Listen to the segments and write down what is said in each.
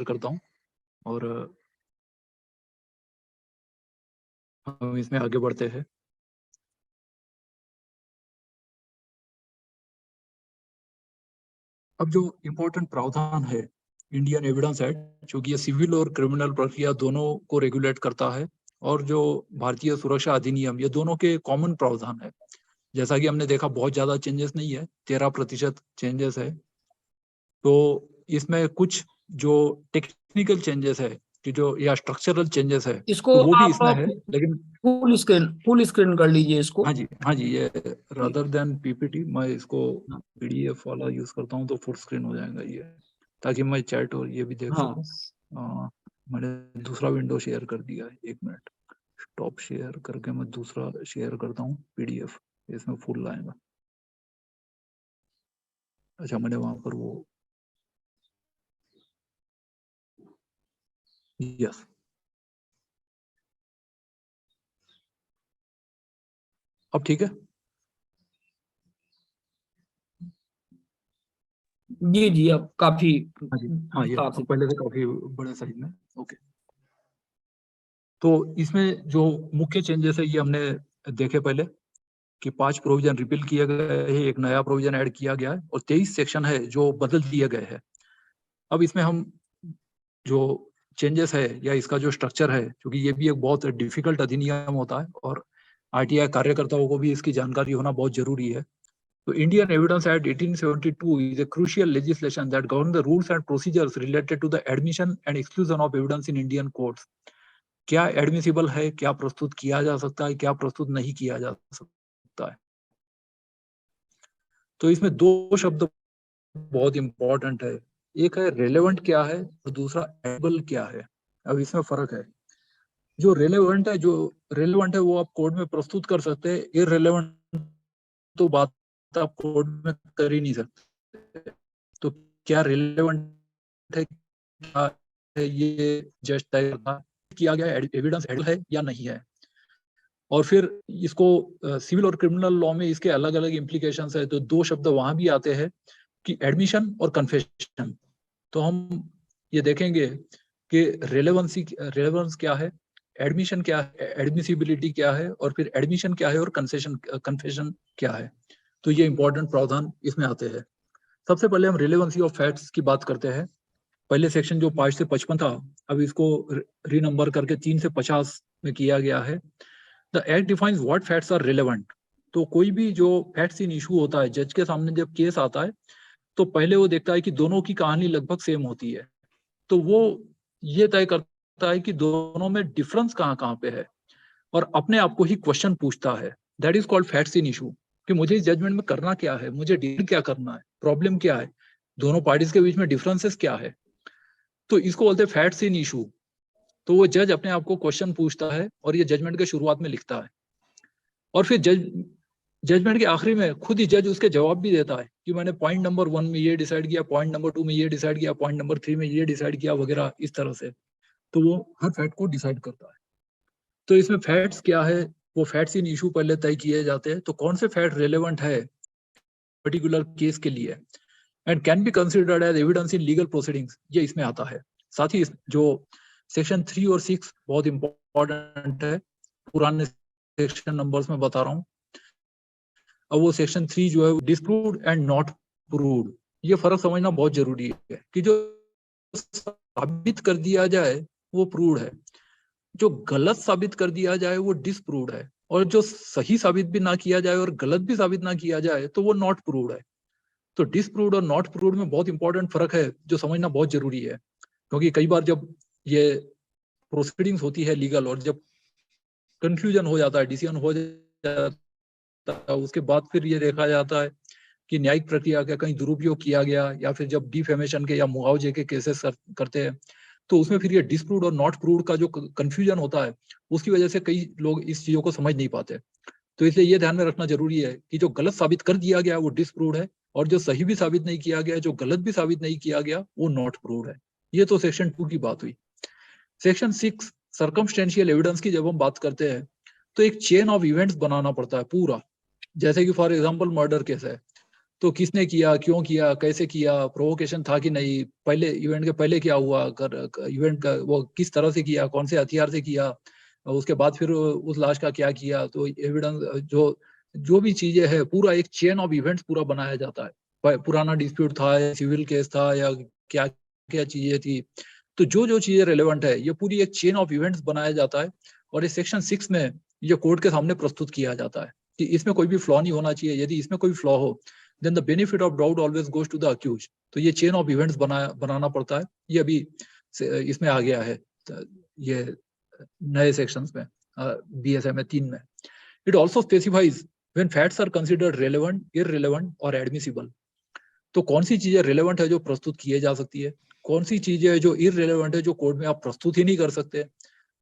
करता हूँ और हम इसमें आगे बढ़ते हैं। अब जो इम्पोर्टेंट प्रावधान है इंडियन एविडेंस एक्ट, जो कि ये सिविल और क्रिमिनल प्रक्रिया दोनों को रेगुलेट करता है, और जो भारतीय सुरक्षा अधिनियम, ये दोनों के कॉमन प्रावधान है। जैसा कि हमने देखा बहुत ज्यादा चेंजेस नहीं है, 13% चेंजेस है। तो इसमें कुछ जो टेक्निकल चेंजेस है कि जो या स्ट्रक्चरल चेंजेस है, इसको तो वो भी आप इसमें है, लेकिन फुल स्क्रीन कर लीजिए इसको। हाँ जी, ये रादर देन पीपीटी मैं इसको पीडीएफ वाला यूज करता हूँ, तो फुल स्क्रीन हो जाएगा ये, ताकि मैं चैट और ये भी देख हाँ सकूँ। मैंने दूसरा विंडो शेयर कर दिया है, 1 मिनट, स्टॉप शेयर करके मैं दूसरा शेयर करता हूँ पीडीएफ, इसमें फुल आएगा। अच्छा, मैंने वहां पर वो यस, अब ठीक है। जी जी, अब काफी हाँ जी, हाँ, ये विस्तार से। पहले से काफी बड़े साइज में। ओके, तो इसमें जो मुख्य चेंजेस है ये हमने देखे पहले कि 5 प्रोविजन रिपील किए गए हैं, एक नया प्रोविजन ऐड किया गया है, और 23 सेक्शन है जो बदल दिए गए हैं। अब इसमें हम जो चेंजेस है या इसका जो स्ट्रक्चर है, क्योंकि ये भी एक बहुत डिफिकल्ट अधिनियम होता है और आरटीआई कार्यकर्ताओं को भी इसकी जानकारी होना बहुत जरूरी है। तो Indian evidence act 1872 is a crucial legislation that govern the rules and procedures related to the admission and exclusion of evidence in Indian courts. क्या एडमिसिबल है, क्या प्रस्तुत किया जा सकता है, क्या प्रस्तुत नहीं किया जा सकता है। तो इसमें 2 शब्द बहुत इंपॉर्टेंट है, एक है रेलेवेंट क्या है और दूसरा एडेबल क्या है। अब इसमें फर्क है। जो रेलेवेंट है वो आप कोर्ट में प्रस्तुत कर सकते हैं, इररेलेवेंट तो बात आप कोर्ट में कर ही नहीं सकते। तो क्या रेलेवेंट है, क्या है, ये जज तय करता किया गया एविडेंस है या नहीं है। और फिर इसको सिविल और क्रिमिनल लॉ में इसके अलग अलग इम्प्लीकेशंस है। तो 2 शब्द वहां भी आते हैं कि एडमिशन और कन्फेशन। तो हम ये देखेंगे कि रेलेवेंस क्या है, एडमिशन क्या है, एडमिसिबिलिटी क्या है, और फिर एडमिशन क्या है और कन्फेशन क्या है। तो ये इंपॉर्टेंट प्रावधान इसमें आते हैं। सबसे पहले हम रिलेवेंसी ऑफ फैक्ट्स की बात करते हैं। पहले सेक्शन जो 5 से 55 था, अब इसको रीनंबर करके 3 से 50 में किया गया है। The act defines what facts are relevant. तो कोई भी जो फैक्ट्स इन इशू होता है, जज के सामने जब केस आता है, तो पहले वो देखता है कि दोनों की कहानी लगभग सेम होती है। तो वो ये तय करता है कि दोनों में डिफरेंस कहाँ कहाँ पे है, और अपने आप को ही क्वेश्चन पूछता है। That is called facts in issue, कि मुझे इस जजमेंट में करना क्या है, मुझे डील क्या करना है, प्रॉब्लम क्या है, दोनों पार्टीज के बीच में डिफरेंसेस क्या है। तो इसको बोलते हैं फैक्ट्स इन इशू। तो वो जज अपने आप को क्वेश्चन पूछता है और ये जजमेंट के शुरुआत में लिखता है, और फिर जजमेंट के आखिरी में खुद ही जज उसके जवाब भी देता है कि मैंने पॉइंट नंबर 1 में ये डिसाइड किया, पॉइंट नंबर 2 में ये डिसाइड किया, पॉइंट नंबर 3 में ये डिसाइड किया, वगैरह इस तरह से। तो वो हर फैक्ट को डिसाइड करता है। तो इसमें फैक्ट्स क्या है, वो फैक्ट्स इन इशू पहले तय किए जाते हैं। तो कौन से फैक्ट रेलेवेंट है पर्टिकुलर केस के लिए and can be considered as evidence in legal proceedings, ये इसमें आता है। साथ ही जो सेक्शन 3 और 6 बहुत इंपॉर्टेंट है, पुराने सेक्शन नंबर्स में बता रहा हूँ। अब वो सेक्शन 3 जो है डिस्प्रूव्ड एंड नॉट प्रूव्ड, ये फर्क समझना बहुत जरूरी है कि जो साबित कर दिया जाए वो प्रूव्ड है, जो गलत साबित कर दिया जाए वो डिसप्रूव्ड है, और जो सही साबित भी ना किया जाए और गलत भी साबित ना किया जाए तो वो नॉट प्रूव्ड है। तो डिसप्रूव्ड और नॉट प्रूव्ड में बहुत इंपॉर्टेंट फर्क है जो समझना बहुत जरूरी है। क्योंकि कई बार जब ये प्रोसीडिंग्स होती है लीगल, और जब कंक्लूजन हो जाता है, डिसीजन हो जाता है, उसके बाद फिर ये देखा जाता है कि न्यायिक प्रक्रिया का कहीं दुरुपयोग किया गया, या फिर जब डिफेमेशन के या मुआवजे के केसेस करते हैं, तो उसमें फिर ये डिस्प्रूव्ड और नॉट प्रूव्ड का जो कंफ्यूजन होता है, उसकी वजह से कई लोग इस चीजों को समझ नहीं पाते। तो इसलिए ये ध्यान में रखना जरूरी है कि जो गलत साबित कर दिया गया वो डिस्प्रूव्ड है, और जो सही भी साबित नहीं किया गया, जो गलत भी साबित नहीं किया गया, वो नॉट प्रूव्ड है। ये तो सेक्शन 2 की बात हुई। सेक्शन 6 सर्कमस्टेंशियल एविडेंस की जब हम बात करते हैं, तो एक चेन ऑफ इवेंट्स बनाना पड़ता है पूरा। जैसे कि फॉर एग्जांपल मर्डर केस है, तो किसने किया, क्यों किया, कैसे किया, प्रोवोकेशन था कि नहीं, पहले इवेंट के पहले क्या हुआ, इवेंट का वो किस तरह से किया, कौन से हथियार से किया, उसके बाद फिर उस लाश का क्या किया। तो एविडेंस जो भी चीजें है, पूरा एक चेन ऑफ इवेंट्स पूरा बनाया जाता है। पुराना डिस्प्यूट था या सिविल केस था या क्या क्या चीजें थी, तो जो चीजें रेलेवेंट है, ये पूरी एक चेन ऑफ इवेंट्स बनाया जाता है और इस सेक्शन 6 में ये कोर्ट के सामने प्रस्तुत किया जाता है कि इसमें कोई भी फ्लॉ नहीं होना चाहिए। यदि इसमें कोई फ्लॉ हो, then the benefit of doubt always goes to the accuse. तो ये चेन ऑफ इवेंट्स बनाना पड़ता है। ये अभी इसमें आ गया है, ये नए सेक्शंस में, BSM में 3 में। It also specifies when facts are considered relevant, irrelevant और एडमिसिबल। तो कौन सी चीजें रेलेवेंट है जो प्रस्तुत किए जा सकती है, कौन सी चीजें है जो इररिलेवेंट है जो कोर्ट में आप प्रस्तुत ही नहीं कर सकते,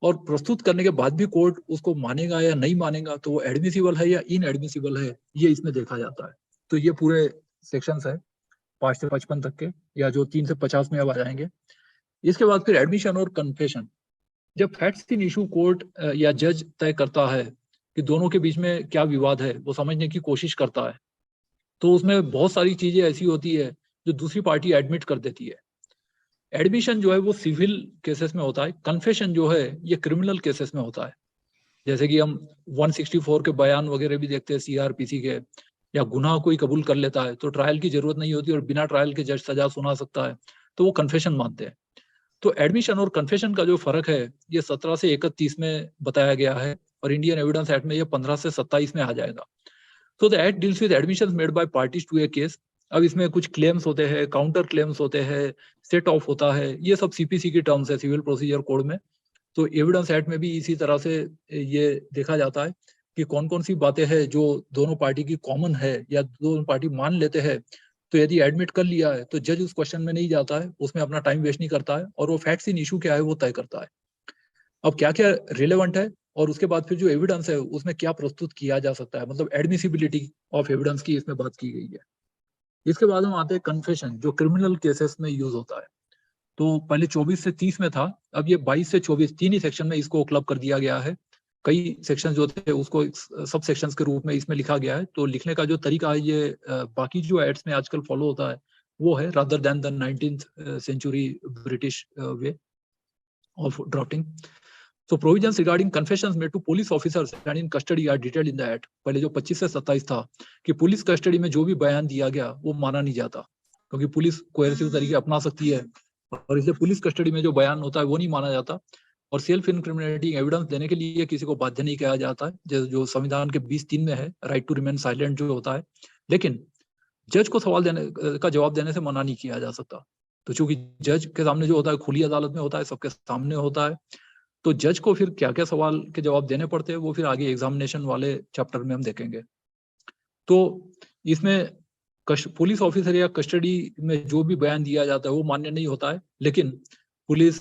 और प्रस्तुत करने के बाद भी कोर्ट उसको मानेगा या नहीं मानेगा, तो वो एडमिसिबल है या इनएडमिसिबल है, ये इसमें देखा जाता है। तो ये पूरे सेक्शंस है 5 से 55 तक के, या जो 3 से 50 में अब आ जाएंगे। इसके बाद फिर एडमिशन और कन्फेशन। जब फैक्ट्स इन इशू कोर्ट या जज तय करता है कि दोनों के बीच में क्या विवाद है, वो समझने की कोशिश करता है, तो उसमें बहुत सारी चीजें ऐसी होती है जो दूसरी पार्टी एडमिट कर देती है। एडमिशन जो है वो सिविल केसेस में होता है, कन्फेशन जो है ये क्रिमिनल केसेस में होता है। जैसे कि हम 164 के बयान वगैरह भी देखते हैं CRPC के, या गुनाह कोई कबूल कर लेता है तो ट्रायल की जरूरत नहीं होती और बिना ट्रायल के जज सजा सुना सकता है, तो वो कन्फेशन मानते हैं। तो एडमिशन और कन्फेशन का जो फर्क है, ये 17 से 31 में बताया गया है और इंडियन एविडेंस एक्ट में ये 15 से 27 में आ जाएगा। तो the act deals with admissions made by parties to a case. अब इसमें कुछ क्लेम्स होते हैं, काउंटर क्लेम्स होते हैं, सेट ऑफ होता है, ये सब CPC की टर्म्स है, सिविल प्रोसीजर कोड में। तो एविडेंस एक्ट में भी इसी तरह से ये देखा जाता है कि कौन कौन सी बातें हैं जो दोनों पार्टी की कॉमन है या दोनों पार्टी मान लेते हैं। तो यदि एडमिट कर लिया है तो जज उस क्वेश्चन में नहीं जाता है, उसमें अपना टाइम वेस्ट नहीं करता है और वो फैक्ट्स इन इशू क्या है वो तय करता है। अब क्या क्या रिलेवेंट है और उसके बाद फिर जो एविडेंस है उसमें क्या प्रस्तुत किया जा सकता है, मतलब एडमिसिबिलिटी ऑफ एविडेंस की इसमें बात की गई है। इसके बाद हम आते हैं कन्फेशन, जो क्रिमिनल केसेस में यूज होता है। तो पहले 24 से 30 में था, अब ये 22 से 24 तीन ही सेक्शन में इसको क्लब कर दिया गया है। कई सेक्शन जो थे उसको सब सेक्शंस के रूप में इसमें लिखा गया है। तो लिखने का जो तरीका है ये बाकी जो एड्स में आजकल फॉलो होता है वो है, rather than the 19th century British way of drafting. So provisions regarding confessions made to police officers and in custody are detailed in the act। पहले जो 25 से 27 था कि पुलिस कस्टडी में जो भी बयान दिया गया वो माना नहीं जाता, क्योंकि पुलिस कोएर्सिव तरीके अपना सकती है और इसलिए पुलिस कस्टडी में जो बयान होता है वो नहीं माना जाता। और सेल्फ इनक्रिमिनेटिंग एविडेंस देने के लिए किसी को बाध्य नहीं किया जाता है, जो संविधान के 20(3) में है, राइट टू रिमेन साइलेंट जो होता है। लेकिन जज को सवाल देने का जवाब देने से मना नहीं किया जा सकता। तो चूंकि जज के सामने जो होता है खुली अदालत में होता है, सबके सामने होता है, तो जज को फिर क्या क्या सवाल के जवाब देने पड़ते हैं वो फिर आगे एग्जामिनेशन वाले चैप्टर में हम देखेंगे। तो इसमें पुलिस ऑफिसर या कस्टडी में जो भी बयान दिया जाता है वो मान्य नहीं होता है, लेकिन police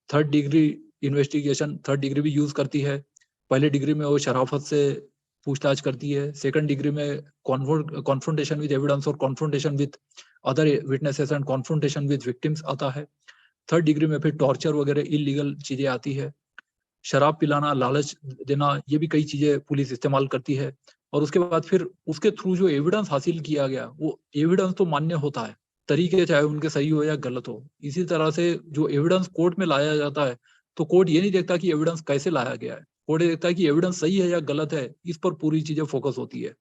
3rd degree investigation 3rd degree भी यूज करती है। पहले डिग्री में वो शराफत से पूछताछ करती है, 2nd डिग्री में कॉन्फ्रंटेशन विद एविडेंस और confrontation with other witnesses and confrontation with victims आता है। 3rd डिग्री में फिर टॉर्चर वगैरह इलीगल चीजें आती है, शराब पिलाना, लालच देना, ये भी कई चीजें पुलिस इस्तेमाल करती है। और उसके बाद फिर उसके थ्रू जो एविडेंस हासिल किया गया वो एविडेंस तो मान्य होता है, तरीके चाहे उनके सही हो या गलत हो। इसी तरह से जो एविडेंस कोर्ट में लाया जाता है तो कोर्ट ये नहीं देखता कि एविडेंस कैसे लाया गया है, कोर्ट ये देखता है कि एविडेंस सही है या गलत है, इस पर पूरी चीजें फोकस होती है।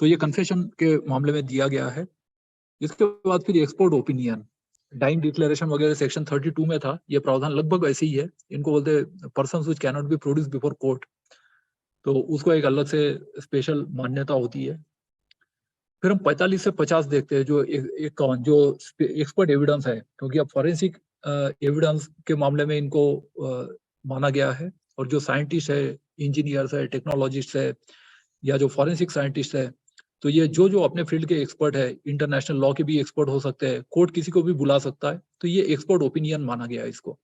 तो ये कन्फेशन के मामले में दिया गया है। इसके बाद फिर एक्सपर्ट ओपिनियन, डाइंग डिक्लेरेशन वगैरह सेक्शन 32 में था, ये प्रावधान लगभग ऐसे ही है। इनको बोलते हैं persons which can not be produce before court, तो उसको एक अलग से स्पेशल मान्यता होती है। फिर हम 45 से 50 देखते हैं, जो जो एक्सपर्ट एविडेंस है, क्योंकि अब फॉरेंसिक एविडेंस के मामले में इनको माना गया है। और जो साइंटिस्ट है, इंजीनियर्स है, टेक्नोलॉजिस्ट है, या जो फॉरेंसिक साइंटिस्ट है, तो ये जो अपने फील्ड के एक्सपर्ट है, इंटरनेशनल लॉ के भी एक्सपर्ट हो सकते हैं, कोर्ट किसी को भी बुला सकता है, तो ये एक्सपर्ट ओपिनियन माना गया है इसको।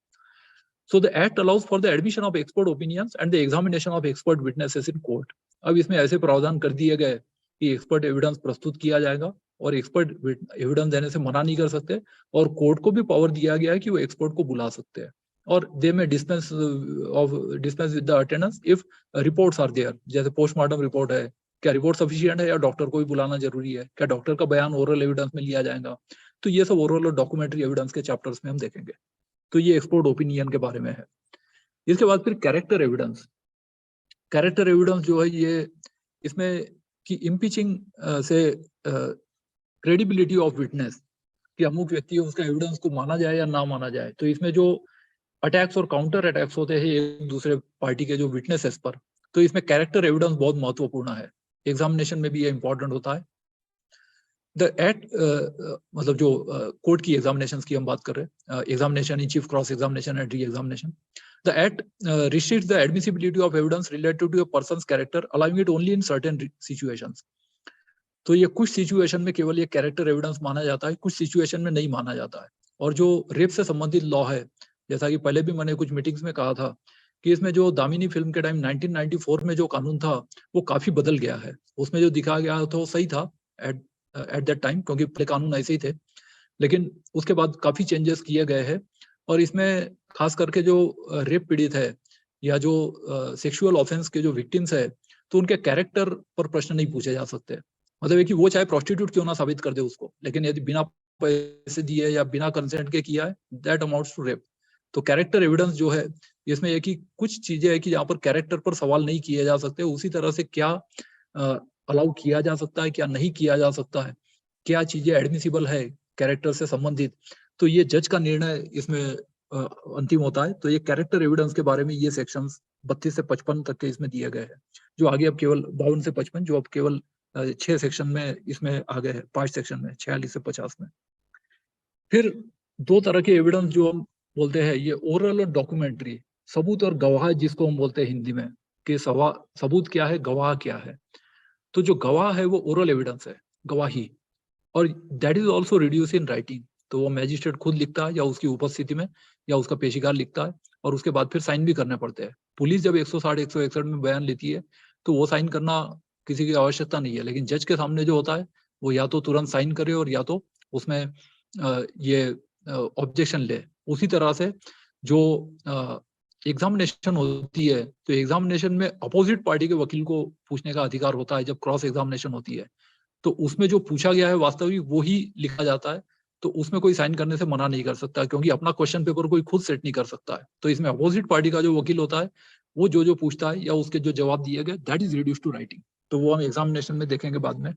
So the act allows for the admission of expert opinions and the examination of expert witnesses in court. अब इसमें ऐसे प्रावधान कर दिए गए कि एक्सपर्ट एविडेंस प्रस्तुत किया जाएगा और एक्सपर्ट एविडेंस देने से मना नहीं कर सकते, और कोर्ट को भी पावर दिया गया है कि वो एक्सपर्ट को बुला सकते हैं, और they may dispense with the attendance if reports are there. जैसे पोस्टमार्टम रिपोर्ट है क्या रिपोर्ट सफिशिएंट है या डॉक्टर को भी बुलाना जरूरी है, क्या डॉक्टर का बयान ओरल एविडेंस में लिया जाएगा। तो ये सब ओरल और डॉक्यूमेंट्री एविडेंस के चैप्टर्स में हम देखेंगे। तो ये एक्सपर्ट ओपिनियन के बारे में है। इसके बाद फिर कैरेक्टर एविडेंस। कैरेक्टर एविडेंस जो है ये इसमें कि इम्पीचिंग से क्रेडिबिलिटी ऑफ विटनेस, कि अमुक व्यक्ति है उसका एविडेंस को माना जाए या ना माना जाए। तो इसमें जो अटैक्स और काउंटर अटैक्स होते हैं एक दूसरे पार्टी के जो विटनेसेस पर, तो इसमें कैरेक्टर एविडेंस बहुत महत्वपूर्ण है। एग्जामिनेशन में भी ये इंपॉर्टेंट होता है। द एक्ट मतलब जो कोर्ट की एग्जामिनेशन की हम बात कर रहे हैं, examination in chief, cross examination and re examination. The act restricts the admissibility of evidence related to a person's character, allowing it only in certain situations. तो ये कुछ सिचुएशन में केवल ये कैरेक्टर एविडेंस माना जाता है, कुछ सिचुएशन में नहीं माना जाता है। और जो रेप से संबंधित लॉ है, जैसा कि पहले भी मैंने कुछ मीटिंग्स में कहा था कि इसमें जो दामिनी फिल्म के टाइम 1994 में जो कानून था वो काफी बदल गया है। उसमें जो दिखाया गया था वो सही था एट दैट टाइम, क्योंकि पहले कानून ऐसे ही थे, लेकिन उसके बाद काफी चेंजेस किए गए हैं। और इसमें खास करके जो रेप पीड़ित है या जो सेक्सुअल ऑफेंस के जो विक्टिम्स है, तो उनके कैरेक्टर पर प्रश्न नहीं पूछे जा सकते। मतलब है कि वो चाहे प्रोस्टिट्यूट क्यों ना साबित कर दे उसको, लेकिन यदि बिना पैसे दिए या बिना कंसेंट के किया है, दैट अमाउंट्स टू रेप। तो कैरेक्टर एविडेंस जो है इसमें एक ही कुछ चीजें है कि जहाँ पर कैरेक्टर पर सवाल नहीं किए जा सकते, उसी तरह से क्या अलाउ किया जा सकता है, क्या नहीं किया जा सकता है, क्या चीजें एडमिसिबल है कैरेक्टर से संबंधित, तो ये जज का निर्णय इसमें अंतिम होता है। तो ये कैरेक्टर एविडेंस के बारे में ये सेक्शंस 32 से 55 तक के इसमें दिए गए हैं, जो आगे अब केवल 52 से 55, जो अब केवल 6 सेक्शन में इसमें आ गए हैं, 5 सेक्शन में 46 से 50 में। फिर दो तरह के एविडेंस जो हम बोलते हैं, ये ओरल और डॉक्यूमेंट्री, सबूत और गवाह जिसको हम बोलते हैं हिंदी में, कि सबूत क्या है, गवाह क्या है। तो जो गवाह है वो ओरल एविडेंस है, गवाही, और that is also reduce in writing. तो वो मैजिस्ट्रेट खुद लिखता है या उसकी उपस्थिति में या उसका पेशीकार लिखता है, और उसके बाद फिर साइन भी करने पड़ते हैं। पुलिस जब 160 161 में बयान लेती है तो वो साइन करना किसी की आवश्यकता नहीं है, लेकिन जज के सामने जो होता है वो या तो तुरंत साइन करे और या तो उसमें ये ऑब्जेक्शन ले। उसी तरह से जो एग्जामिनेशन होती है, तो एग्जामिनेशन में अपोजिट पार्टी के वकील को पूछने का अधिकार होता है जब क्रॉस एग्जामिनेशन होती है। तो उसमें जो पूछा गया है वास्तविक वो ही लिखा जाता है, तो उसमें कोई साइन करने से मना नहीं कर सकता, क्योंकि अपना क्वेश्चन पेपर कोई खुद सेट नहीं कर सकता है। तो इसमें अपोजिट पार्टी का जो वकील होता है वो जो पूछता है या उसके जो जवाब दिए गए, that is reduce to writing. तो वो हम एग्जामिनेशन में देखेंगे बाद में।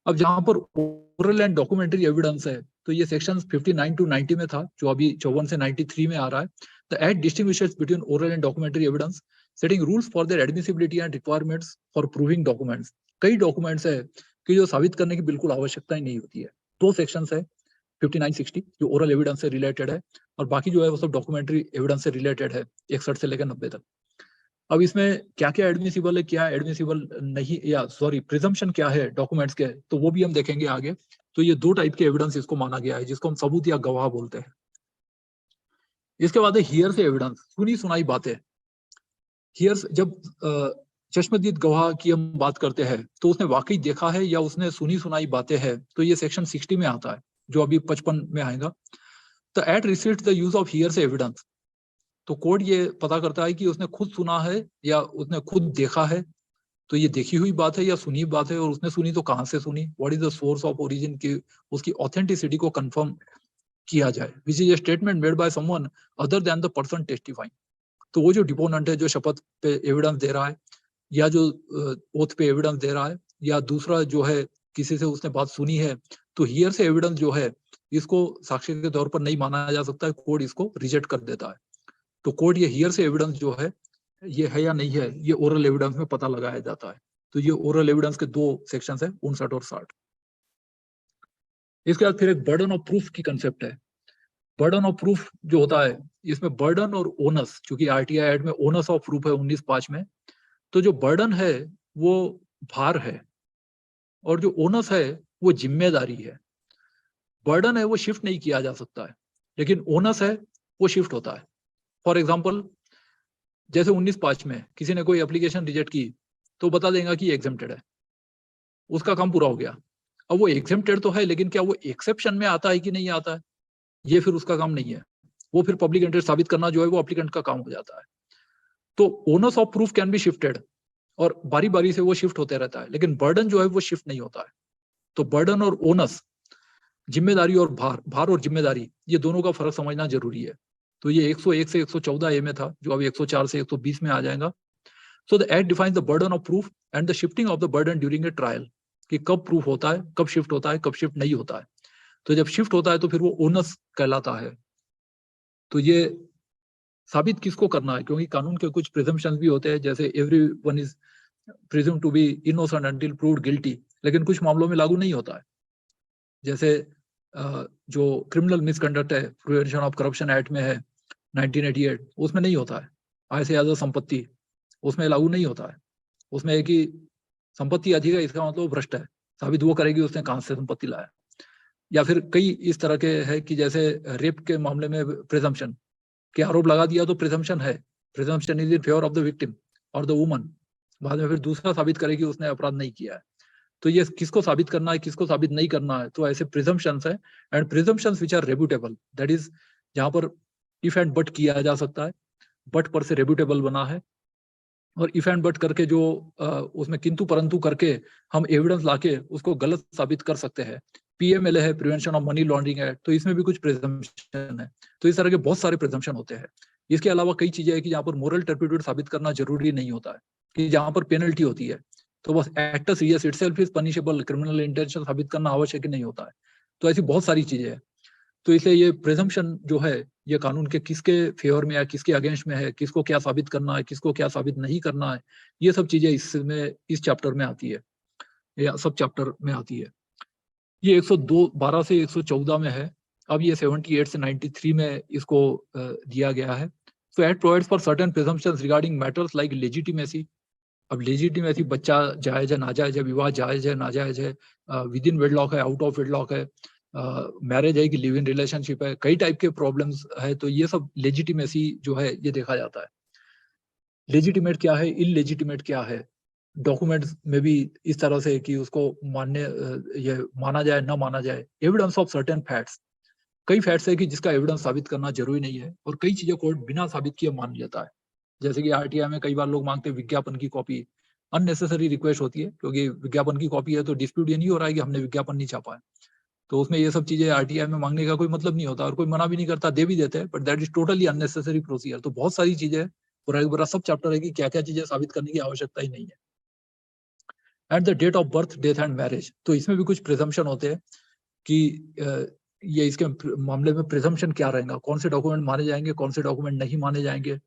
अब जहां पर ओरल एंड डॉक्यूमेंट्री एविडेंस है, तो ये सेक्शन 59 टू 90 में था, जो अभी 54 से 93 में आ रहा है। The act distinguishes between oral and documentary evidence, setting rules for their admissibility and requirements for proving documents. कई डॉक्यूमेंट्स है कि जो साबित करने की बिल्कुल आवश्यकता ही नहीं होती है। दो सेक्शंस है 59-60 जो ओरल एविडेंस से रिलेटेड है, और बाकी जो है वो सब डॉक्यूमेंट्री एविडेंस से रिलेटेड है 61 से लेकर 90 तक। अब इसमें क्या क्या एडमिसिबल है, क्या एडमिसिबल नहीं, या सॉरी प्रिजम्पशन क्या है डॉक्यूमेंट्स के, तो वो भी हम देखेंगे आगे। तो ये दो टाइप के एविडेंस इसको माना गया है, जिसको हम सबूत या गवाह बोलते हैं। इसके बाद है हियर से एविडेंस, सुनी सुनाई बातें। हियर, जब चश्मदीद गवाह की हम बात करते हैं तो उसने वाकई देखा है या उसने सुनी सुनाई बातें हैं, तो ये सेक्शन 60 में आता है, जो अभी 55 में आएगा। The act restricts the use of here से एविडेंस। तो कोर्ट ये पता करता है कि उसने खुद सुना है या उसने खुद देखा है, तो ये देखी हुई बात है या सुनी बात है, और उसने सुनी तो कहाँ से सुनी, what is the source of origin, की उसकी ऑथेंटिसिटी को कंफर्म किया जाए, which is a statement made by someone other than the person testifying. तो वो जो डिपोनेंट है, जो शपथ पे एविडेंस दे रहा है या जो ओथ पे एविडेंस दे रहा है, या दूसरा जो है किसी से उसने बात सुनी है, तो हियर से एविडेंस जो है इसको साक्ष्य के तौर पर नहीं माना जा सकता है, कोर्ट इसको रिजेक्ट कर देता है। तो कोर्ट ये हियर से एविडेंस जो है ये है या नहीं है, ये ओरल एविडेंस में पता लगाया जाता है। तो ये ओरल एविडेंस के दो सेक्शंस है, 59 और 60। इसके बाद फिर एक बर्डन ऑफ प्रूफ की कंसेप्ट है। बर्डन ऑफ प्रूफ जो होता है, इसमें बर्डन और ओनस, चूंकि आरटीआई एक्ट में ओनस ऑफ प्रूफ है 19(5) में, तो जो बर्डन है वो भार है और जो ओनस है वो जिम्मेदारी है। बर्डन है वो शिफ्ट नहीं किया जा सकता है, लेकिन ओनस है वो शिफ्ट होता है। फॉर एग्जाम्पल, जैसे 19(5) में किसी ने कोई एप्लीकेशन रिजेक्ट की तो बता देगा कि एग्जेम्प्टेड है, उसका काम पूरा हो गया। अब वो एग्जेम्प्टेड तो है, लेकिन क्या वो एक्सेप्शन में आता है कि नहीं आता है, ये फिर उसका काम नहीं है। वो फिर पब्लिक इंटरेस्ट साबित करना जो है वो एप्लीकेंट का काम हो जाता है। तो onus of proof can be shifted, और बारी बारी से वो शिफ्ट होते रहता है, लेकिन बर्डन जो है वो शिफ्ट नहीं होता है। तो बर्डन और ओनस, जिम्मेदारी और भार और जिम्मेदारी, ये दोनों का फर्क समझना जरूरी है। तो ये 101 से 114 ए में था, जो अभी 104 से 120 में आ जाएगा। So the act defines the burden of proof and the shifting of the burden during a trial, कि कब प्रूफ होता है, कब शिफ्ट होता है, कब शिफ्ट नहीं होता है। तो जब शिफ्ट होता है तो फिर वो ओनस कहलाता है। तो ये साबित किसको करना है, क्योंकि कानून के कुछ प्रिजम्पशंस भी होते हैं, जैसे everyone is presume to be innocent until proved guilty, लेकिन कुछ मामलों में लागू नहीं होता है। जैसे जो क्रिमिनल मिसकंडक्ट है, प्रिवेंशन ऑफ करप्शन एक्ट में है 1988, उसमें नहीं होता है। आय से ज्यादा संपत्ति, उसमें लागू नहीं होता है। उसमें है कि संपत्ति अधिक है, इसका मतलब भ्रष्ट है, साबित वो करेगी उसने कहां से संपत्ति लाया। या फिर कई इस तरह के है कि जैसे रेप के मामले में प्रिजम्पशन के आरोप लगा दिया तो प्रिजम्पशन है, presumption is in favour of the victim और द वुमन। बाद में फिर दूसरा साबित करेगी उसने अपराध नहीं किया है। तो ये किसको साबित करना है, किसको साबित नहीं करना है, तो ऐसे प्रिजम्पशंस है। And presumptions which are rebuttable, that is जहां पर इफ एंड बट किया जा सकता है, बट पर से रेब्यूटेबल बना है, और इफ एंड बट करके जो उसमें किंतु परंतु करके हम एविडेंस लाके उसको गलत साबित कर सकते हैं। पीएमएलए है, प्रिवेंशन ऑफ मनी लॉन्ड्रिंग है, तो इसमें भी कुछ प्रिजम्पशन है। तो इस तरह के बहुत सारे प्रिजम्पशन होते हैं। इसके अलावा कई चीजें हैं कि जहाँ पर मोरल टर्पिट्यूड साबित करना जरूरी नहीं होता है, कि जहाँ पर पेनल्टी होती है तो बस act serious itself is punishable, criminal intention साबित करना आवश्यक नहीं होता है। तो ऐसी बहुत सारी चीजें हैं। तो इसलिए ये प्रिजम्पशन जो है, ये कानून के किसके फेवर में है, किसके अगेंस्ट में है, किसको क्या साबित करना है, किसको क्या साबित नहीं करना है, ये सब चीजें इसमें इस चैप्टर में आती है, या सब चैप्टर में आती है। ये 112 से 114 में है। अब ये 78 से 93 में इसको दिया गया है। So act provides for certain presumptions regarding matters like legitimacy. अब लेजिटिमेसी, बच्चा जायज है नाजायज है, विवाह जायज है नाजायज है, विद इन वेडलॉक है, आउट ऑफ वेडलॉक है, मैरिज है कि लिव इन रिलेशनशिप है, कई टाइप के प्रॉब्लम्स है। तो ये सब लेजिटिमेसी जो है ये देखा जाता है। लेजिटिमेट क्या है, इललेजिटिमेट क्या है, डॉक्यूमेंट्स में भी इस तरह से कि उसको मानने ये माना जाए ना माना जाए। एविडेंस ऑफ सर्टेन फैक्ट्स, कई फैक्ट्स है कि जिसका एविडेंस साबित करना जरूरी नहीं है, और कई चीजें कोर्ट बिना साबित किए मान लेता है। जैसे कि आरटीआई में कई बार लोग मांगते हैं विज्ञापन की कॉपी, अननेसेसरी रिक्वेस्ट होती है, क्योंकि विज्ञापन की कॉपी है तो डिस्प्यूट ये नहीं हो रहा है कि हमने विज्ञापन नहीं छापा है। तो उसमें ये सब चीजें आरटीआई में मांगने का कोई मतलब नहीं होता, और कोई मना भी नहीं करता, दे भी देते हैं, but that is totally unnecessary procedure. तो बहुत सारी चीजें, पूरा एक बड़ा सब चैप्टर है कि क्या क्या चीजें साबित करने की आवश्यकता ही नहीं है। At the date of birth, death and marriage, तो इसमें भी कुछ प्रिजम्पशन होते हैं कि ये इसके मामले में प्रिजम्पशन क्या रहेगा, कौन से डॉक्यूमेंट माने जाएंगे, कौन से डॉक्यूमेंट नहीं माने जाएंगे।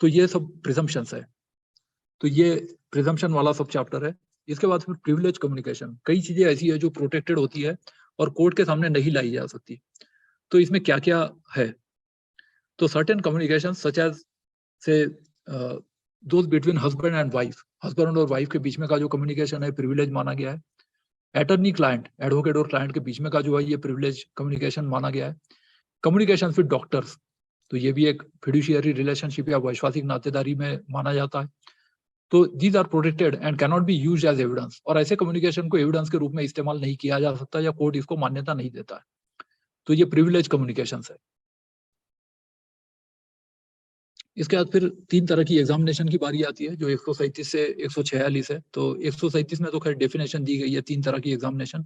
तो ये सब प्रिजम्पशंस है। तो ये प्रिजम्पशन वाला सब चैप्टर है। इसके बाद फिर प्रिविलेज कम्युनिकेशन, कई चीजें ऐसी है जो प्रोटेक्टेड होती है और कोर्ट के सामने नहीं लाई जा सकती। तो इसमें क्या क्या है, तो सर्टेन कम्युनिकेशन सच एज से those between husband and wife, husband और वाइफ के बीच में का जो कम्युनिकेशन है प्रिविलेज माना गया है। अटर्नी क्लाइंट, एडवोकेट और क्लाइंट के बीच में का जो है ये प्रिविलेज कम्युनिकेशन माना गया है। कम्युनिकेशन विद डॉक्टर्स, तो ये भी एक फिड्यूशियरी रिलेशनशिप या वैश्वासिक नातेदारी में माना जाता है। तो these are protected and cannot be used as evidence, और ऐसे कम्युनिकेशन को एविडेंस के रूप में इस्तेमाल नहीं किया जा सकता, या कोर्ट इसको मान्यता नहीं देता है। तो ये प्रिविलेज कम्युनिकेशन है। इसके बाद फिर 3 तरह की एग्जामिनेशन की बारी आती है, जो 137 से 146 है। तो 137 में तो खैर डेफिनेशन दी गई है 3 तरह की एग्जामिनेशन।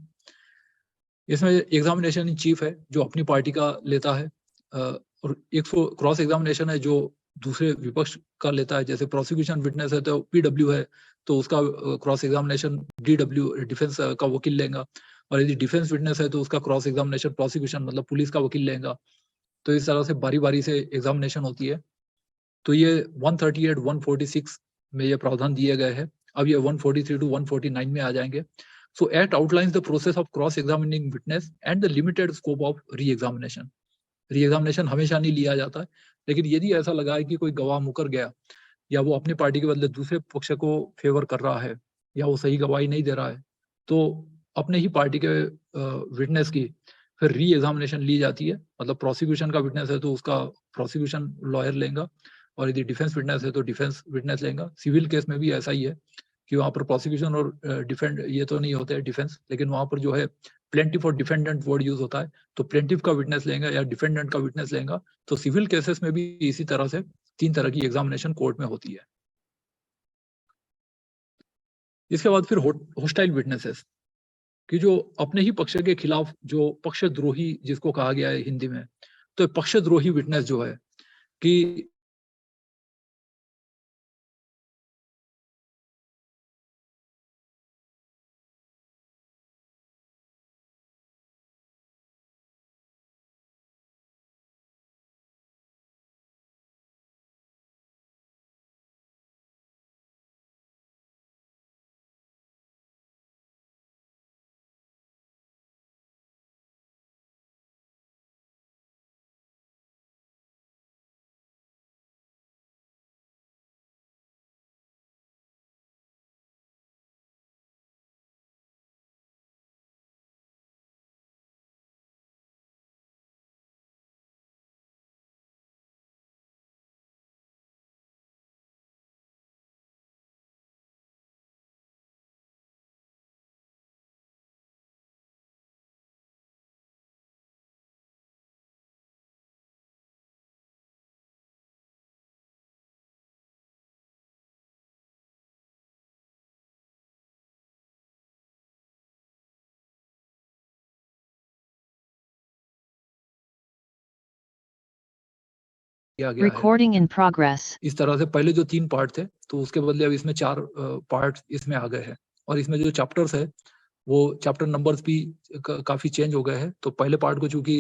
इसमें एग्जामिनेशन इन चीफ है जो अपनी पार्टी का लेता है, और 100 क्रॉस एग्जामिनेशन है जो दूसरे विपक्ष का लेता है। जैसे प्रोसिक्यूशन विटनेस है तो पीडब्ल्यू है, तो उसका क्रॉस एग्जामिनेशन डीडब्ल्यू डिफेंस का वकील लेगा, और यदि डिफेंस विटनेस है तो उसका क्रॉस एग्जामिनेशन प्रोसिक्यूशन मतलब पुलिस का वकील लेगा। तो इस तरह से बारी बारी से एग्जामिनेशन होती है। तो ये 138 146 में ये प्रावधान दिए गए हैं। अब ये 143 टू 149 में आ जाएंगे। So act outlines the process of cross examining witness and the limited scope of re examination. Re examination हमेशा नहीं लिया जाता है, लेकिन यदि ऐसा लगा है कि कोई गवाह मुकर गया, या वो अपनी पार्टी के बदले दूसरे पक्ष को फेवर कर रहा है, या वो सही गवाही नहीं दे रहा है, तो अपने ही पार्टी के विटनेस की फिर री एग्जामिनेशन ली जाती है। मतलब प्रोसिक्यूशन का विटनेस है तो उसका प्रोसिक्यूशन लॉयर लेगा, और यदि डिफेंस विटनेस है तो डिफेंस विटनेस लेगा। सिविल केस में भी ऐसा ही है कि वहां पर प्रोसिक्यूशन और डिफेंड ये तो नहीं होते डिफेंस, लेकिन वहां पर जो है प्लेंटिफ और डिफेंडेंट वर्ड यूज होता है। तो प्लेंटिफ का विटनेस लेगा या डिफेंडेंट का विटनेस लेगा। तो सिविल केसेस में भी इसी तरह से 3 तरह की एग्जामिनेशन कोर्ट में होती है। इसके बाद फिर होस्टाइल विटनेसेस, कि जो अपने ही पक्ष के खिलाफ, जो पक्षद्रोही जिसको कहा गया है हिंदी में, तो पक्षद्रोही विटनेस जो है कि किया गया है Recording in progress. इस तरह से। पहले जो 3 पार्ट थे, तो उसके बदले अब इसमें 4 पार्ट इसमें आ गए हैं, और इसमें जो चैप्टर्स है वो चैप्टर नंबर्स भी काफी चेंज हो गए हैं। तो पहले पार्ट को चूंकि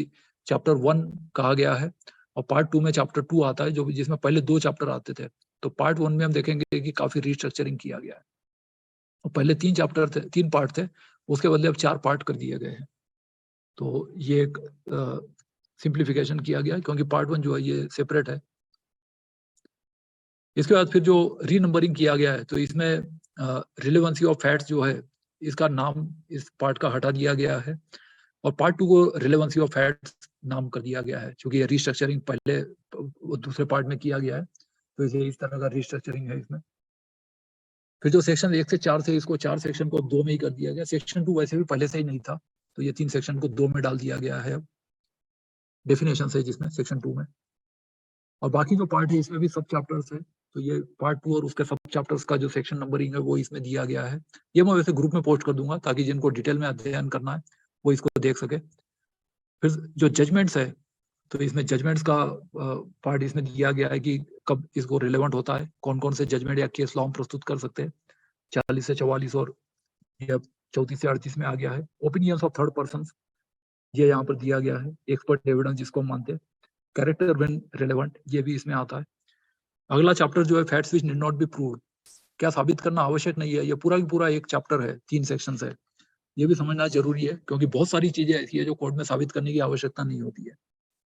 चैप्टर 1 कहा गया है, और पार्ट 2 में चैप्टर 2 आता है, जो जिसमें पहले 2 चैप्टर आते थे। तो पार्ट 1 में हम देखेंगे कि काफी रिस्ट्रक्चरिंग किया गया है, और पहले 3 चैप्टर थे, 3 पार्ट थे, उसके बदले अब 4 पार्ट कर दिए गए हैं। तो ये एक सिंप्लीफिकेशन किया गया, क्योंकि पार्ट 1 जो है ये सेपरेट है। इसके बाद फिर जो रीनंबरिंग किया गया है, तो इसमें रिलेवेंसी ऑफ फैक्ट्स जो है, इसका नाम इस पार्ट का हटा दिया गया है, और पार्ट 2 को रिलेवेंसी ऑफ फैक्ट्स नाम कर दिया गया है, क्योंकि ये रिस्ट्रक्चरिंग पहले दूसरे पार्ट में किया गया है, तो इसे इस तरह का रिस्ट्रक्चरिंग है इसमें। फिर जो सेक्शन 1 से 4 से, इसको 4 सेक्शन को 2 में ही कर दिया गया। सेक्शन 2 वैसे भी पहले से ही नहीं था, तो ये 3 सेक्शन को 2 में डाल दिया गया है डेफिनेशन से, जिसमें सेक्शन 2 में। और बाकी जो पार्ट है इसमें भी सब चैप्टर्स है, तो ये पार्ट 2 और उसके सब चैप्टर्स का जो सेक्शन नंबरिंग है वो इसमें दिया गया है। ये मैं वैसे ग्रुप में पोस्ट कर दूंगा, ताकि जिनको डिटेल में अध्ययन करना है वो इसको देख सके। फिर जो जजमेंट्स है, तो इसमें जजमेंट्स का पार्ट इसमें दिया गया है कि कब इसको रिलेवेंट होता है, कौन कौन से जजमेंट या केस लॉ हम प्रस्तुत कर सकते हैं। 40 से 44 और ये 34 से 38 में आ गया है। ओपिनियंस ऑफ थर्ड पर्सन, ये यहाँ पर दिया गया है। एक्सपर्ट एविडेंस जिसको हम मानते हैं, कैरेक्टर व्हेन रिलेवेंट, ये भी इसमें आता है। अगला चैप्टर जो है facts which need not be proved, क्या साबित करना आवश्यक नहीं है, ये पूरा की पूरा एक चैप्टर है, 3 सेक्शंस है। ये भी समझना जरूरी है, क्योंकि बहुत सारी चीजें ऐसी है जो कोर्ट में साबित करने की आवश्यकता नहीं होती है।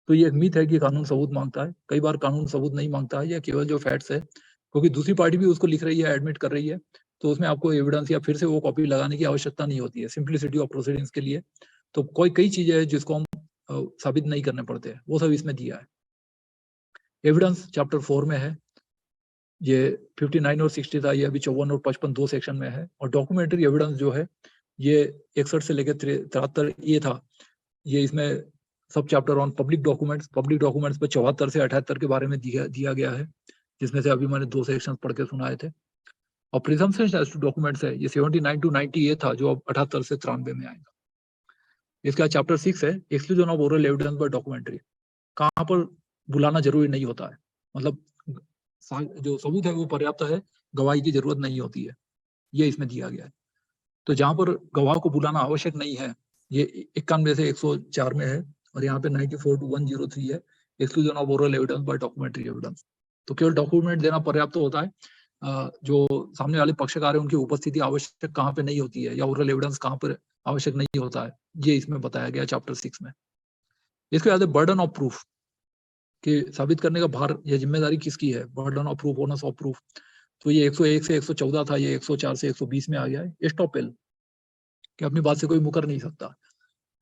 तो ये एक मिथ है कि कानून सबूत मांगता है, कई बार कानून सबूत नहीं मांगता है, या केवल जो फैक्ट्स है, क्योंकि दूसरी पार्टी भी उसको लिख रही है, एडमिट कर रही है, तो उसमें आपको एविडेंस या फिर से वो कॉपी लगाने की आवश्यकता नहीं होती है, सिंप्लिसिटी ऑफ प्रोसीडिंग्स के लिए। तो कई चीजें हैं जिसको हम साबित नहीं करने पड़ते हैं, वो सब इसमें दिया है। एविडेंस चैप्टर 4 में है, ये 59 और 60 था, ये अभी 54 और 55 2 सेक्शन में है। और डॉक्यूमेंट्री एविडेंस जो है, ये 61 से लेकर 73 ये था, ये इसमें सब चैप्टर ऑन पब्लिक डॉक्यूमेंट्स पे 74 से 78 के बारे में दिया गया है, जिसमें से अभी मैंने 2 सेक्शन पढ़ के सुनाए थे। और प्रिजम्पशंस एज टू डॉक्यूमेंट्स है, ये 79 टू 90 ये था, जो अब 78 से 93 में आएगा। इसका चैप्टर 6 है, exclusion of oral evidence bye documentary, कहाँ पर बुलाना जरूरी नहीं होता है, मतलब जो सबूत है वो पर्याप्त है, गवाही की जरूरत नहीं होती है, ये इसमें दिया गया है। तो जहां पर गवाह को बुलाना आवश्यक नहीं है, ये 91 से 104 में है, और यहाँ पे 94 to 103 है, exclusion of oral evidence bye documentary evidence. तो केवल डॉक्यूमेंट देना पर्याप्त होता है, जो सामने वाले पक्षकार है उनकी उपस्थिति आवश्यक कहाँ पे नहीं होती है, या ओरल एविडेंस कहाँ पर आवश्यक नहीं होता है, ये इसमें बताया गया चैप्टर 6 में। इसके बाद बर्डन ऑफ प्रूफ, कि साबित करने का भार या जिम्मेदारी किसकी है, burden of proof, onus of proof. तो ये 101 से 114 था, ये 104 से 120 में आ गया है। एस्टॉपेल, कि अपनी बात से कोई मुकर नहीं सकता,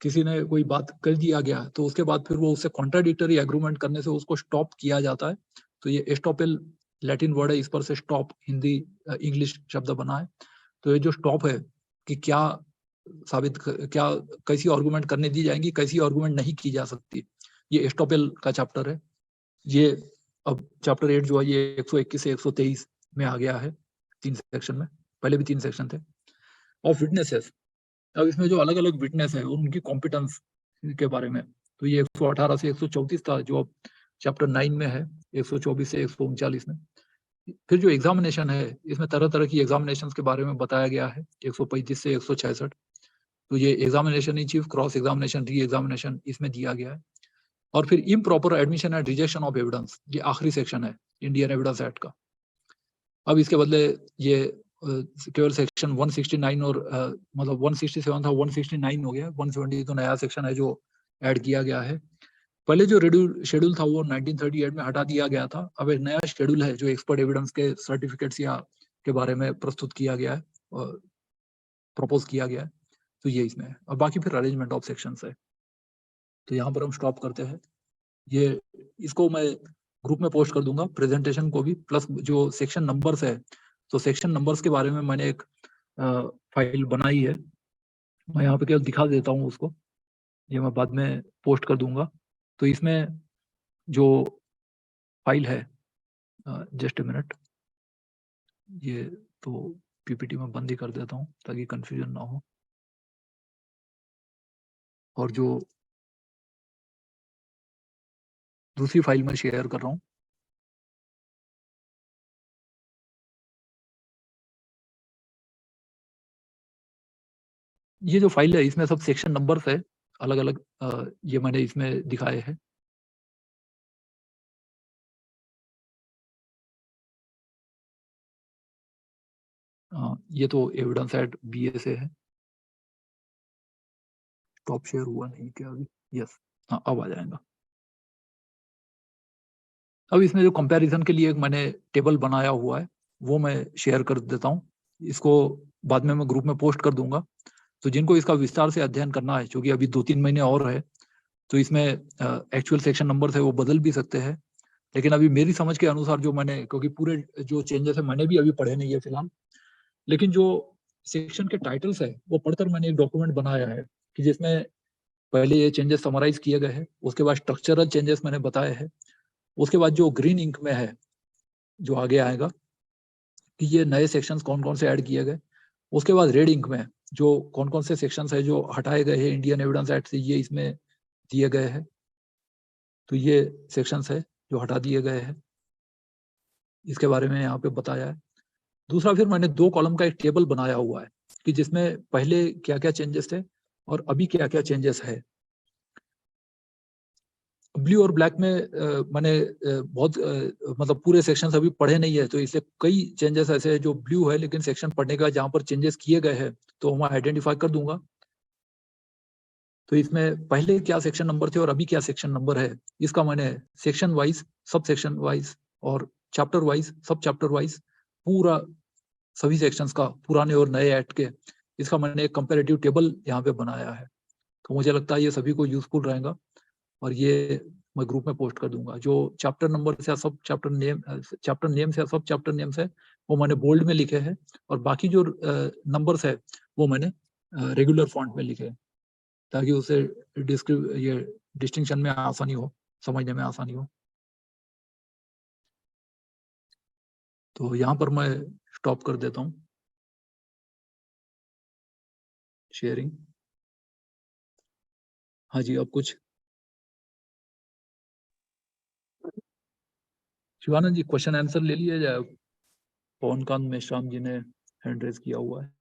किसी ने कोई बात कर दिया गया तो उसके बाद फिर वो उससे कॉन्ट्राडिक्टरी एग्रीमेंट करने से उसको स्टॉप किया जाता है। तो ये एस्टॉपेल लैटिन वर्ड है, इस पर से स्टॉप हिंदी इंग्लिश शब्द बना है। तो ये जो स्टॉप है, कि क्या क्या कैसी आर्गुमेंट करने दी जाएंगी, कैसी आर्गुमेंट नहीं की जा सकती, ये एस्टॉपेल का चैप्टर है। ये अब चैप्टर 8 जो है, ये 121 से 123 में आ गया है, 3 सेक्शन में। पहले भी 3 सेक्शन थे। ऑफ विटनेसेस, अब इसमें जो अलग अलग विटनेस है उनकी कॉम्पिटेंस के बारे में, तो ये 118 से 134 था जो अब चैप्टर 9 में है, 124 से 139 में। फिर जो एग्जामिनेशन है इसमें तरह तरह की एग्जामिनेशन के बारे में बताया गया है, 135 से 166। तो ये examination in chief, cross examination, re examination इसमें दिया गया है। और फिर improper admission and rejection of evidence, ये आखिरी सेक्शन है इंडियन एविडेंस एक्ट का। अब इसके बदले ये केवल सेक्शन 169 और मतलब 167 था 169 हो गया, 170 तो नया सेक्शन है जो ऐड किया गया है। पहले जो शेड्यूल था वो 1938 में हटा दिया गया था। अब एक नया शेड्यूल है जो एक्सपर्ट एविडेंस के सर्टिफिकेट्स या के बारे में प्रस्तुत किया गया है और प्रपोज किया गया है, तो ये इसमें है। और बाकी फिर अरेंजमेंट ऑफ सेक्शंस है। तो यहाँ पर हम स्टॉप करते हैं। ये इसको मैं ग्रुप में पोस्ट कर दूंगा प्रेजेंटेशन को भी, प्लस जो सेक्शन नंबर्स है, तो सेक्शन नंबर्स के बारे में मैंने एक फाइल बनाई है, मैं यहाँ पे केवल दिखा देता हूँ उसको, ये मैं बाद में पोस्ट कर दूंगा। तो इसमें जो फाइल है, जस्ट ए मिनट, ये तो पीपीटी में बंद ही कर देता हूँ ताकि कंफ्यूजन ना हो। और जो दूसरी फाइल में शेयर कर रहा हूँ, ये जो फाइल है इसमें सब सेक्शन नंबर्स है अलग अलग, ये मैंने इसमें दिखाए हैं। ये तो एविडेंस एट BSA है। टॉप शेयर हुआ नहीं क्या अभी? यस, हाँ अब आ जाएगा। अब इसमें जो कंपैरिजन के लिए एक मैंने टेबल बनाया हुआ है वो मैं शेयर कर देता हूँ, इसको बाद में मैं ग्रुप में पोस्ट कर दूंगा। तो जिनको इसका विस्तार से अध्ययन करना है, क्योंकि अभी 2-3 महीने और है, तो इसमें एक्चुअल सेक्शन नंबर है वो बदल भी सकते हैं। लेकिन अभी मेरी समझ के अनुसार जो मैंने, क्योंकि पूरे जो चेंजेस है मैंने भी अभी पढ़े नहीं है फिलहाल, लेकिन जो सेक्शन के टाइटल्स है वो पढ़कर मैंने एक डॉक्यूमेंट बनाया है कि जिसमें पहले ये चेंजेस समराइज किए गए हैं, उसके बाद स्ट्रक्चरल चेंजेस मैंने बताए हैं, उसके बाद जो ग्रीन इंक में है जो आगे आएगा कि ये नए सेक्शंस कौन कौन से ऐड किए गए, उसके बाद रेड इंक में जो कौन कौन से सेक्शंस है जो हटाए गए हैं इंडियन एविडेंस एक्ट से, ये इसमें दिए गए हैं। तो ये सेक्शंस है जो हटा दिए गए हैं, इसके बारे में यहाँ पे बताया है। दूसरा, फिर मैंने 2 कॉलम का एक टेबल बनाया हुआ है कि जिसमें पहले क्या क्या चेंजेस थे और अभी क्या क्या चेंजेस है। ब्लू और ब्लैक में मैंने बहुत मतलब पूरे सेक्शंस अभी पढ़े नहीं है, तो इसलिए कई चेंजेस ऐसे हैं जो ब्लू है लेकिन सेक्शन पढ़ने का जहाँ पर चेंजेस किए गए हैं तो मैं आइडेंटिफाई कर दूंगा। तो इसमें पहले क्या सेक्शन नंबर थे और अभी क्या सेक्शन नंबर है, इसका मैंने section wise, sub section wise और चैप्टर वाइज, सब चैप्टर वाइज पूरा सभी सेक्शंस का, पुराने और नए एक्ट के, इसका मैंने एक कंपैरेटिव टेबल यहाँ पे बनाया है। तो मुझे लगता है ये सभी को यूजफुल रहेगा और ये मैं ग्रुप में पोस्ट कर दूंगा। जो चैप्टर नंबर से सब चैप्टर नेम, चैप्टर नेम से सब चैप्टर नेम्स है वो मैंने बोल्ड में लिखे हैं और बाकी जो नंबर्स है वो मैंने रेगुलर फॉन्ट में लिखे हैं ताकि उसे ये डिस्टिंक्शन में आसानी हो, समझने में आसानी हो। तो यहाँ पर मैं स्टॉप कर देता हूँ शेयरिंग। हाँ जी, अब कुछ शिवानंद जी क्वेश्चन आंसर ले लिया जाए? पवन कांत मेश्राम जी ने हैंड रेज किया हुआ है।